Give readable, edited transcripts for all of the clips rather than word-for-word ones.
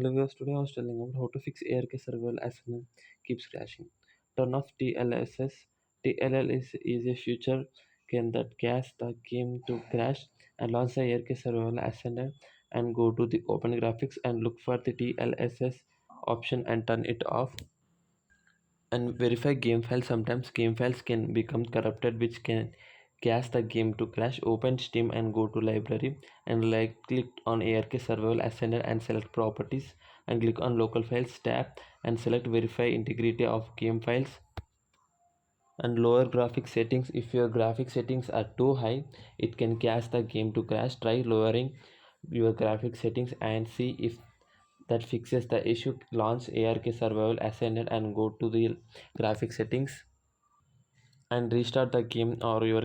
Hello viewers, today I was telling about how to fix ARK survival as keeps crashing. Turn off TLSS. TLL is a feature can that gas the game to crash and launch the ARK survival ascender and go to the open graphics and look for the TLSS option and turn it off and verify game files. Sometimes game files can become corrupted which can cause the game to crash. Open Steam and go to library and click on ARK survival ascender and select properties and click on local files tab and select verify integrity of game files and lower graphic settings. If your graphic settings are too high, it can cause the game to crash. Try lowering your graphic settings and see if that fixes the issue. Launch ARK survival ascended and go to the graphic settings and restart the game or your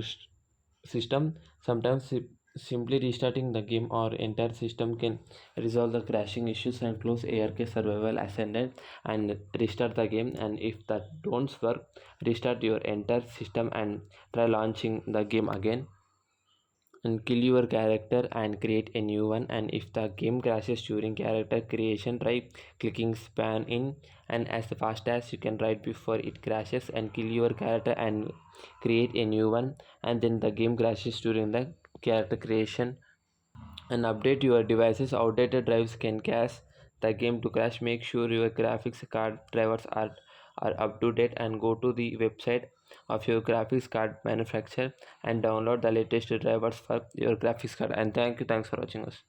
system. Sometimes simply restarting the game or entire system can resolve the crashing issues. And close ARK survival ascended and restart the game, and if that don't work, restart your entire system and try launching the game again and kill your character and create a new one. And if the game crashes during character creation, try clicking span in and as fast as you can right before it crashes and kill your character and create a new one. And then the game crashes during the character creation and update your devices. Outdated drives can cause the game to crash. Make sure your graphics card drivers are up to date and go to the website of your graphics card manufacturer and download the latest drivers for your graphics card. And thanks for watching us.